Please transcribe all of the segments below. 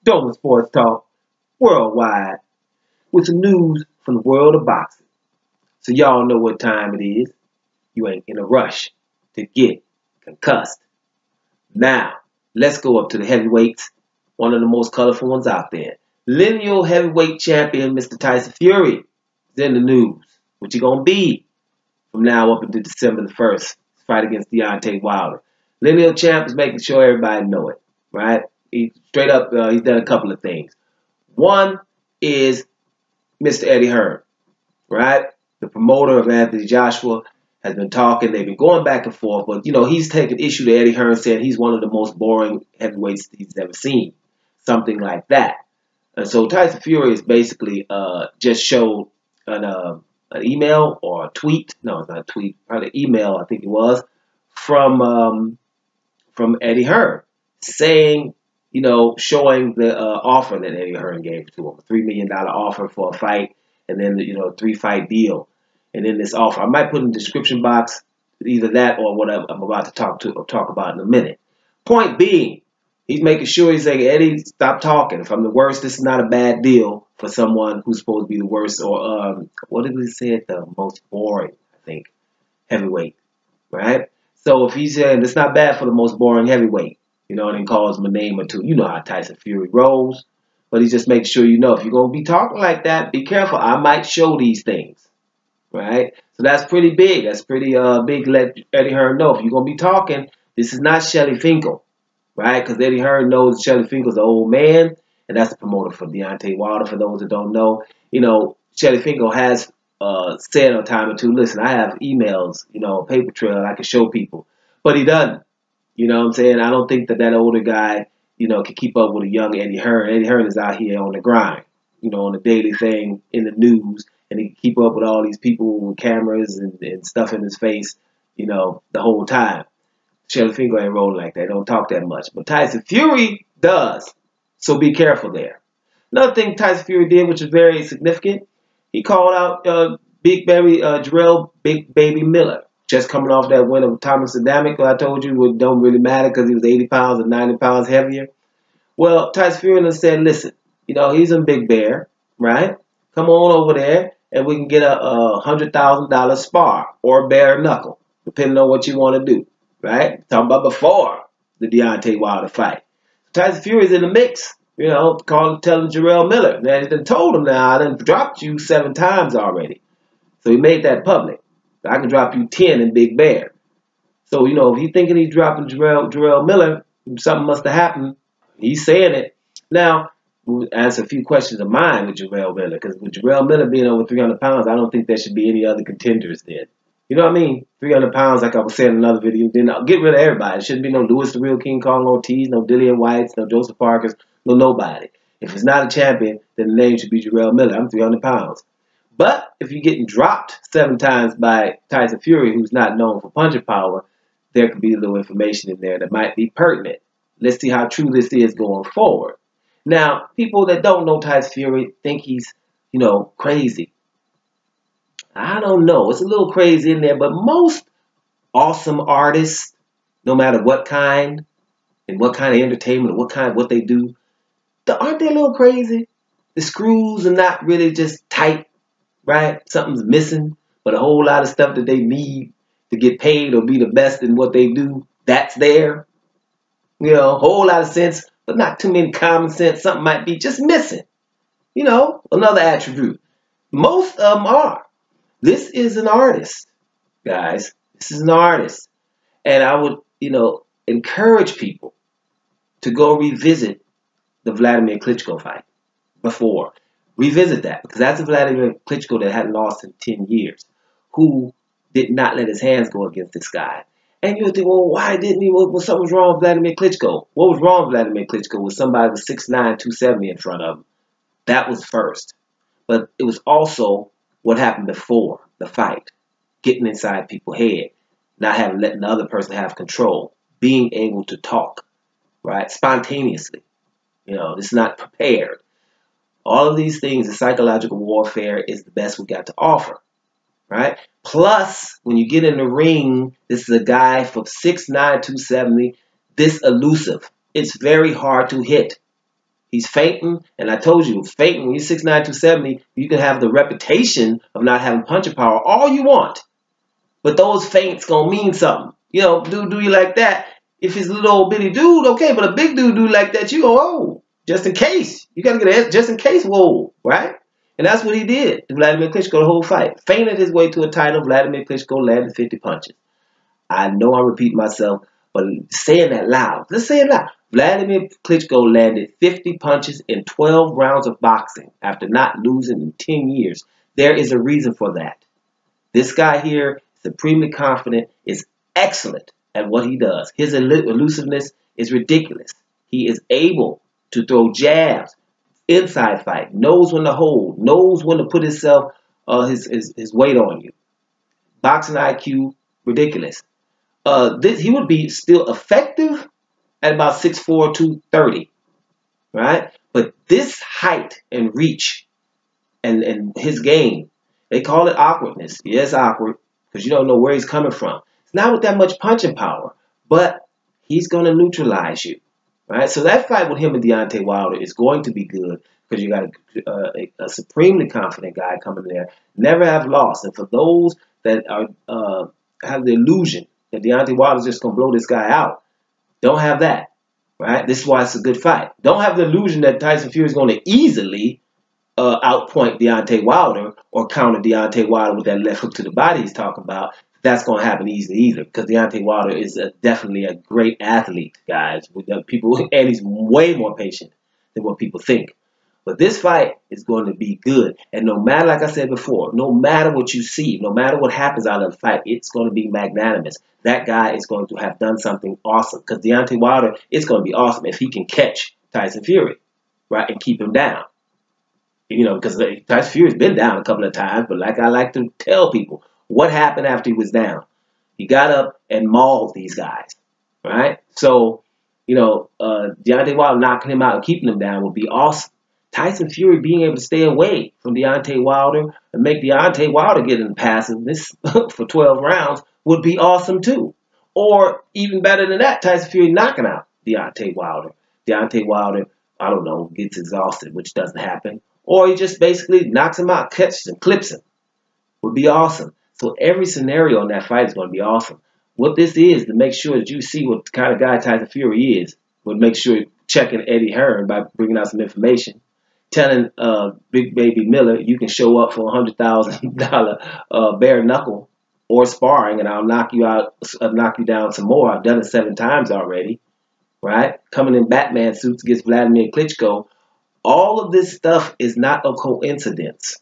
Doman Sports Talk worldwide with some news from the world of boxing. So y'all know what time it is. You ain't in a rush to get concussed. Now, let's go up to the heavyweights, one of the most colorful ones out there. Lineal heavyweight champion Mr. Tyson Fury is in the news. What you gonna be from now up until December the 1st? Fight against Deontay Wilder. Lineal champ is making sure everybody know it, right? He straight up, he's done a couple of things. One is Mr. Eddie Hearn, right? The promoter of Anthony Joshua has been talking. They've been going back and forth, but he's taken issue to Eddie Hearn, saying he's one of the most boring heavyweights he's ever seen, something like that. And so Tyson Fury is basically just showed an email or a tweet. No, it's not a tweet. Probably an email, I think it was, from Eddie Hearn, saying, showing the offer that Eddie Hearn gave to him, a $3 million offer for a fight, and then a 3-fight deal. And then this offer, I might put in the description box either that or what I'm about to talk about in a minute. Point being, he's making sure he's saying, Eddie, stop talking. If I'm the worst, this is not a bad deal for someone who's supposed to be the worst, or what did he say? The most boring, I think, heavyweight, right? So if he's saying it's not bad for the most boring heavyweight, and then calls him a name or two. You know how Tyson Fury rolls. But he's just making sure if you're going to be talking like that, be careful. I might show these things, right? So that's pretty big. That's pretty big to let Eddie Hearn know. If you're going to be talking, this is not Shelly Finkel, right? Because Eddie Hearn knows Shelly Finkel's an old man, and that's the promoter for Deontay Wilder, for those that don't know. Shelly Finkel has said a time or two, listen, I have emails, paper trail I can show people. But he doesn't. You know what I'm saying? I don't think that older guy, can keep up with a young Eddie Hearn. Eddie Hearn is out here on the grind, on the daily thing, in the news, and he can keep up with all these people with cameras and stuff in his face, the whole time. Shelly Finkel ain't rolling like that. Don't talk that much. But Tyson Fury does. So be careful there. Another thing Tyson Fury did, which is very significant, he called out Big Baby Jarrell Big Baby Miller. Just coming off that win of Thomas Adamic, I told you, it don't really matter because he was 80 pounds or 90 pounds heavier. Well, Tyson Fury said, listen, he's in Big Bear, right? Come on over there and we can get a $100,000 spar or bare knuckle, depending on what you want to do, right? Talking about before the Deontay Wilder fight. Tyson Fury's in the mix, telling Jarrell Miller. Now, he done told him now, I done dropped you 7 times already. So he made that public. I can drop you 10 in Big Bear. So, if he's thinking he's dropping Jarrell Miller, something must have happened. He's saying it. Now, we'll answer a few questions of mine with Jarrell Miller, because with Jarrell Miller being over 300 pounds, I don't think there should be any other contenders then. You know what I mean? 300 pounds, like I was saying in another video, then I'll get rid of everybody. There shouldn't be no Lewis the Real King Kong Ortiz, no Dillian Whites, no Joseph Parkers, no nobody. If it's not a champion, then the name should be Jarrell Miller. I'm 300 pounds. But if you're getting dropped 7 times by Tyson Fury, who's not known for punching power, there could be a little information in there that might be pertinent. Let's see how true this is going forward. Now, people that don't know Tyson Fury think he's, crazy. I don't know. It's a little crazy in there, but most awesome artists, no matter what kind and what kind of entertainment or what they do, aren't they a little crazy? The screws are not really just tight. Right? Something's missing, but a whole lot of stuff that they need to get paid or be the best in what they do, that's there. A whole lot of sense, but not too many common sense. Something might be just missing. Another attribute. Most of them are. This is an artist, guys. This is an artist. And I would, encourage people to go revisit the Vladimir Klitschko fight before. Revisit that, because that's a Vladimir Klitschko that hadn't lost in 10 years, who did not let his hands go against this guy. And you'll think, well, why didn't he? Well, something was wrong with Vladimir Klitschko. What was wrong with Vladimir Klitschko was somebody with 6'9", 270 in front of him. That was first. But it was also what happened before the fight, getting inside people's head, not letting the other person have control, being able to talk, right, spontaneously. It's not prepared. All of these things, the psychological warfare is the best we got to offer, right? Plus, when you get in the ring, this is a guy from 6'9", 270, this elusive. It's very hard to hit. He's fainting, and I told you, fainting, when you're 6'9", 270, you can have the reputation of not having punching power all you want. But those feints gonna mean something. You know, dude do you like that. If he's a little old bitty dude, okay, but a big dude do like that, you go, oh, just in case. You gotta get a just in case, whoa, right? And that's what he did. Vladimir Klitschko the whole fight. Feinted his way to a title. Vladimir Klitschko landed 50 punches. I know I'm repeating myself, but saying that loud. Let's say it loud. Vladimir Klitschko landed 50 punches in 12 rounds of boxing after not losing in 10 years. There is a reason for that. This guy here, supremely confident, is excellent at what he does. His elusiveness is ridiculous. He is able to throw jabs, inside fight, knows when to hold, knows when to put himself, his weight on you. Boxing IQ, ridiculous. He would be still effective at about 6'4", 230, right? But this height and reach and his game, they call it awkwardness. Yeah, it's awkward because you don't know where he's coming from. It's not with that much punching power, but he's going to neutralize you, right? So that fight with him and Deontay Wilder is going to be good because you got a supremely confident guy coming there. Never have lost. And for those that are have the illusion that Deontay Wilder's just going to blow this guy out, don't have that, right? This is why it's a good fight. Don't have the illusion that Tyson Fury is going to easily outpoint Deontay Wilder or counter Deontay Wilder with that left hook to the body he's talking about. That's going to happen easily either because Deontay Wilder is definitely a great athlete, guys. With people, and he's way more patient than what people think. But this fight is going to be good. And no matter, like I said before, no matter what you see, no matter what happens out of the fight, it's going to be magnanimous. That guy is going to have done something awesome. Because Deontay Wilder, it's going to be awesome if he can catch Tyson Fury, right, and keep him down. You know, because Tyson Fury's been down a couple of times, but like I like to tell people, what happened after he was down? He got up and mauled these guys, right? So, you know, Deontay Wilder knocking him out and keeping him down would be awesome. Tyson Fury being able to stay away from Deontay Wilder and make Deontay Wilder get in the passiveness for 12 rounds would be awesome too. Or even better than that, Tyson Fury knocking out Deontay Wilder. Deontay Wilder, I don't know, gets exhausted, which doesn't happen. Or he just basically knocks him out, catches him, clips him. Would be awesome. So every scenario in that fight is going to be awesome. What this is to make sure that you see what kind of guy Tyson Fury is. Would make sure checking Eddie Hearn by bringing out some information. Telling Big Baby Miller, you can show up for $100,000 bare knuckle or sparring, and I'll knock you out, knock you down some more. I've done it 7 times already, right? Coming in Batman suits against Vladimir Klitschko. All of this stuff is not a coincidence,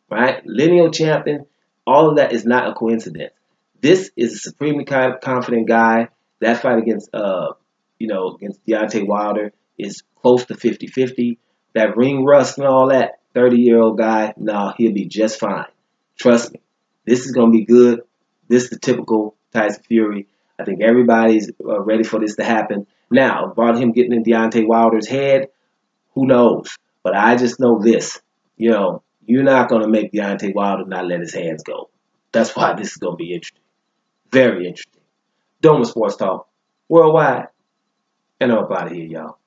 right? Lineal champion, all of that is not a coincidence. This is a supremely confident guy. That fight against, against Deontay Wilder is close to 50-50. That ring rust and all that, 30-year-old guy, no, he'll be just fine. Trust me. This is going to be good. This is the typical Tyson Fury. I think everybody's ready for this to happen. Now, about him getting in Deontay Wilder's head, who knows? But I just know this. You know, you're not going to make Deontay Wilder not let his hands go. That's why this is going to be interesting. Very interesting. Doma Sports Talk, worldwide. And I'm up out of here, y'all.